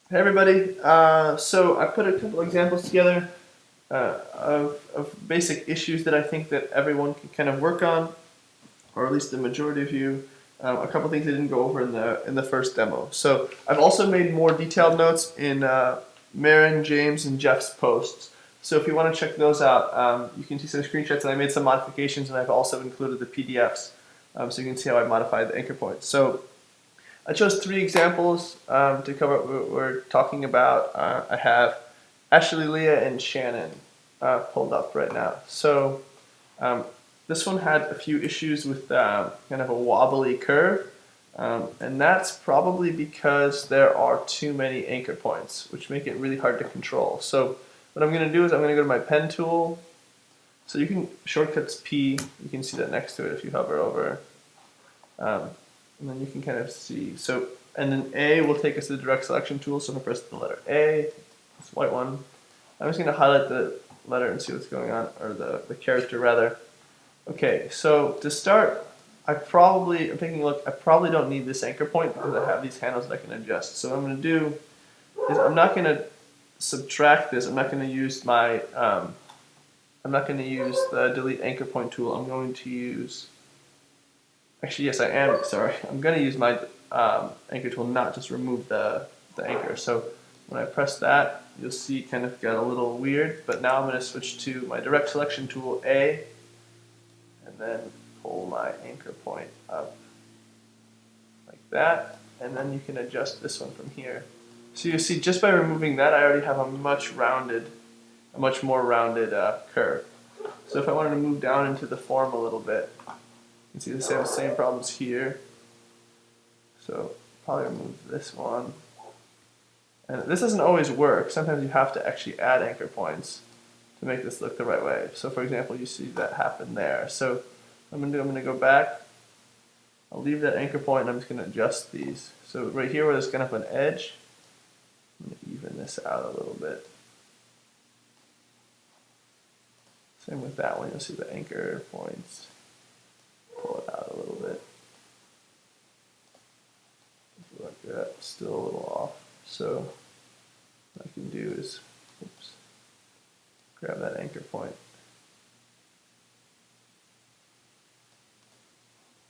Hey everybody. So I put a couple examples together of basic issues that I think that everyone can kind of work on, or at least the majority of you. A couple things I didn't go over in the first demo. So I've also made more detailed notes in Marin, James, and Jeff's posts. So if you want to check those out, you can see some screenshots, and I made some modifications, and I've also included the PDFs, so you can see how I modified the anchor points. So I chose three examples to cover what we're talking about. I have Ashley, Leah, and Shannon pulled up right now. So um, this one had a few issues with kind of a wobbly curve, and that's probably because there are too many anchor points, which make it really hard to control. So what I'm going to do is I'm going to go to my pen tool. So you can shortcuts P. You can see that next to it if you hover over. Um, and then you can kind of see. So, and then A will take us to the direct selection tool. So I'm going to press the letter A, this white one. I'm just going to highlight the letter and see what's going on, or the character rather. Okay, so to start, I'm taking a look, I probably don't need this anchor point because I have these handles that I can adjust. So what I'm going to do is I'm not going to subtract this. I'm not going to use I'm not going to use the delete anchor point tool. I'm going to use, actually, yes, I am. Sorry, I'm going to use my anchor tool, not just remove the anchor. So when I press that, you'll see it kind of got a little weird. But now I'm going to switch to my direct selection tool, A, and then pull my anchor point up like that. And then you can adjust this one from here. So you see, just by removing that, I already have a much more rounded curve. So if I wanted to move down into the form a little bit, you can see the same problems here. So probably remove this one. And this doesn't always work. Sometimes you have to actually add anchor points to make this look the right way. So for example, you see that happen there. So I'm gonna go back. I'll leave that anchor point and I'm just gonna adjust these. So right here where there's kind of an edge, I'm gonna even this out a little bit. Same with that one, you'll see the anchor points. Pull it out a little bit. Like that, still a little off. So what I can do is, oops, grab that anchor point.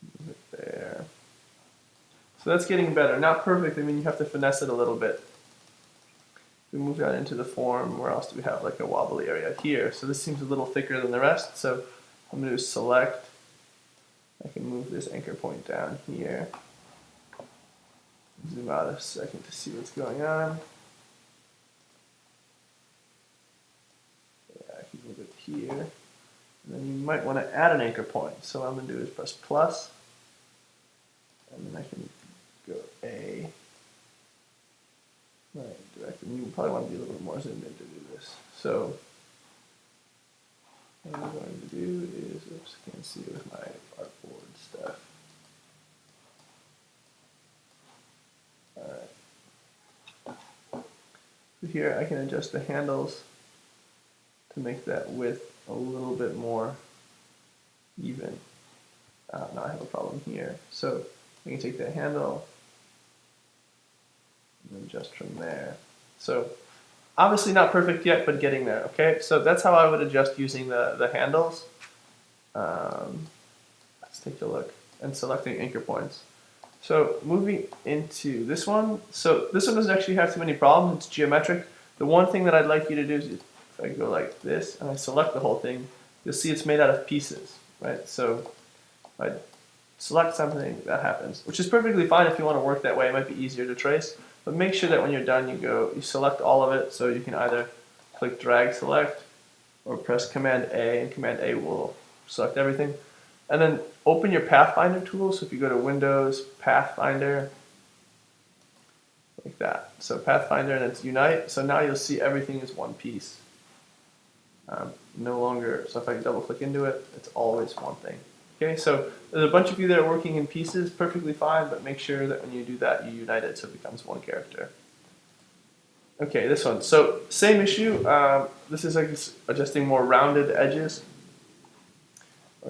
Move it there. So that's getting better. Not perfect, I mean you have to finesse it a little bit. We move that into the form, where else do we have like a wobbly area here? So this seems a little thicker than the rest, so I'm going to select. I can move this anchor point down here. Zoom out a second to see what's going on. Yeah, I can move it here. And then you might want to add an anchor point. So what I'm going to do is press plus, and then I can go A. Right, directly. You probably want to be a little bit more zoomed in to do this. So what I'm going to do is, oops, I can't see it with my artboard stuff. Here I can adjust the handles to make that width a little bit more even. Now I have a problem here. So I can take that handle and adjust from there. So obviously not perfect yet, but getting there, okay? So that's how I would adjust using the handles. Let's take a look and selecting anchor points. So moving into this one, so this one doesn't actually have too many problems, it's geometric. The one thing that I'd like you to do is, if I go like this and I select the whole thing, you'll see it's made out of pieces, right? So if I select something, that happens, which is perfectly fine if you want to work that way. It might be easier to trace, but make sure that when you're done, you select all of it, so you can either click drag select or press Command A, and Command A will select everything. And then open your Pathfinder tool. So if you go to Windows, Pathfinder, like that. So Pathfinder, and it's Unite. So now you'll see everything is one piece. No longer, so if I double click into it, it's always one thing. Okay, so there's a bunch of you that are working in pieces, perfectly fine, but make sure that when you do that, you unite it so it becomes one character. Okay, this one. So same issue. This is like adjusting more rounded edges.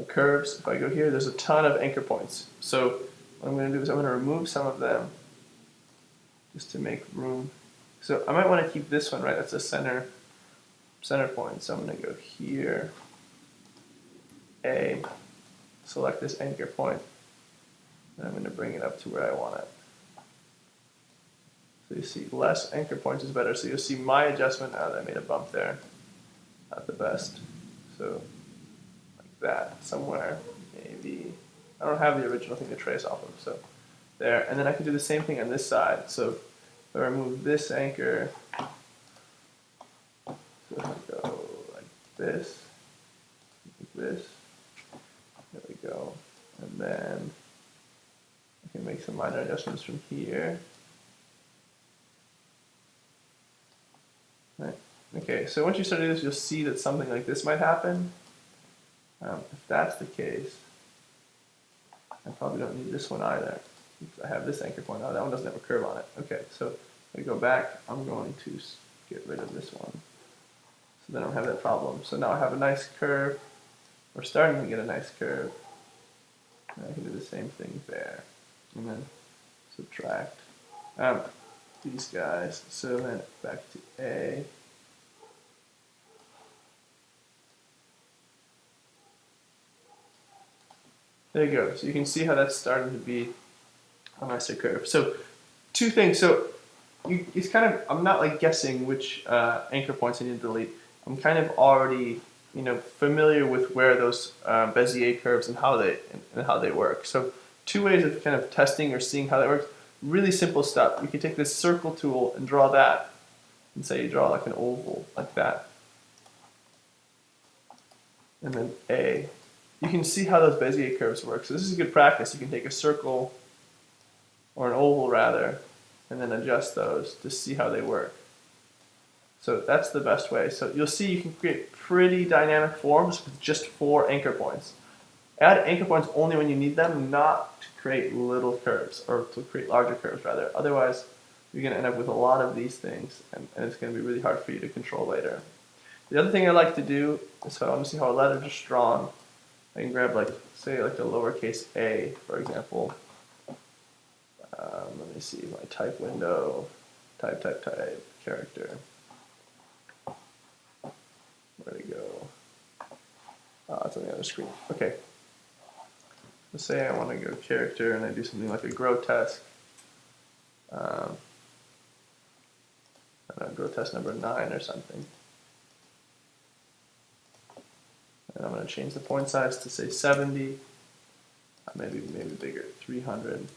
Curves. If I go here, there's a ton of anchor points. So what I'm going to do is I'm going to remove some of them just to make room So I might want to keep this one, right? That's a center point. So I'm going to go here, A, select this anchor point, and I'm going to bring it up to where I want it. So you see less anchor points is better. So you'll see my adjustment, I made a bump there. Not the best. So like that, somewhere, maybe. I don't have the original thing to trace off of, so there. And then I can do the same thing on this side. So if I remove this anchor, so if I go like this, there we go. And then I can make some minor adjustments from here. Right. Okay, so once you start doing this, you'll see that something like this might happen. If that's the case, I probably don't need this one either. I have this anchor point. Oh, that one doesn't have a curve on it. Okay, so if I go back, I'm going to get rid of this one. So then I don't have that problem. So now I have a nice curve. We're starting to get a nice curve. And I can do the same thing there. And then subtract these guys. So then back to A. There you go. So you can see how that's starting to be a nicer curve. So two things. So it's kind of, I'm not like guessing which anchor points I need to delete. I'm kind of already, familiar with where those Bezier curves and how they work. So two ways of kind of testing or seeing how that works. Really simple stuff. You can take this circle tool and draw that, and say you draw like an oval like that, and then A. You can see how those Bezier curves work. So this is good practice. You can take a circle, or an oval rather, and then adjust those to see how they work. So that's the best way. So you'll see you can create pretty dynamic forms with just 4 anchor points. Add anchor points only when you need them, not to create little curves, or to create larger curves rather. Otherwise, you're going to end up with a lot of these things, and it's going to be really hard for you to control later. The other thing I like to do is, if I want to see how a letter is drawn, I can grab, like, say, like a lowercase a, for example. Let me see, my type window, type, character. Where'd it go? Oh, it's on the other screen. Okay. Let's say I want to go character, and I do something like a grotesque. I don't know, grotesque number 9 or something. And I'm going to change the point size to say 70, maybe bigger, 300.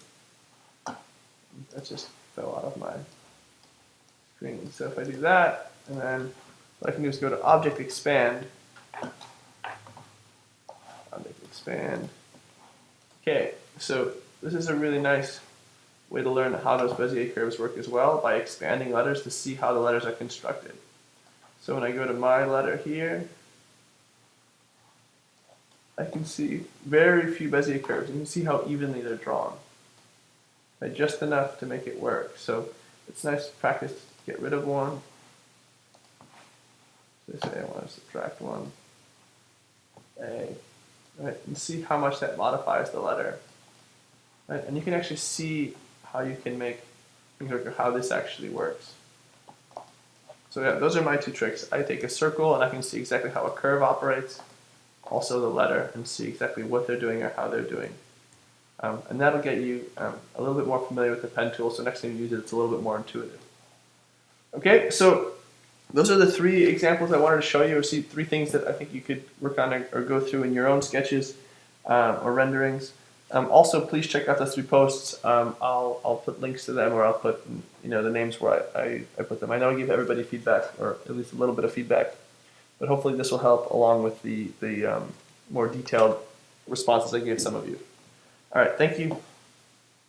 That just fell out of my screen. So if I do that, and then what I can do is go to Object Expand. Object Expand. Okay, so this is a really nice way to learn how those Bezier curves work as well, by expanding letters to see how the letters are constructed. So when I go to my letter here, I can see very few Bezier curves. You can see how evenly they're drawn. Just enough to make it work. So it's nice practice to get rid of one. So say I want to subtract one. A. Right, and see how much that modifies the letter. Right, and you can actually see how you can make things work, or how this actually works. So yeah, those are my 2 tricks. I take a circle and I can see exactly how a curve operates, also the letter, and see exactly what they're doing or how they're doing. And that'll get you a little bit more familiar with the pen tool, so next time you use it, it's a little bit more intuitive. Okay, so those are the 3 examples I wanted to show you, or see 3 things that I think you could work on or go through in your own sketches or renderings. Also, please check out those 3 posts. I'll put links to them, or I'll put the names where I put them. I know I give everybody feedback, or at least a little bit of feedback, but hopefully this will help along with the more detailed responses I gave some of you. All right, thank you.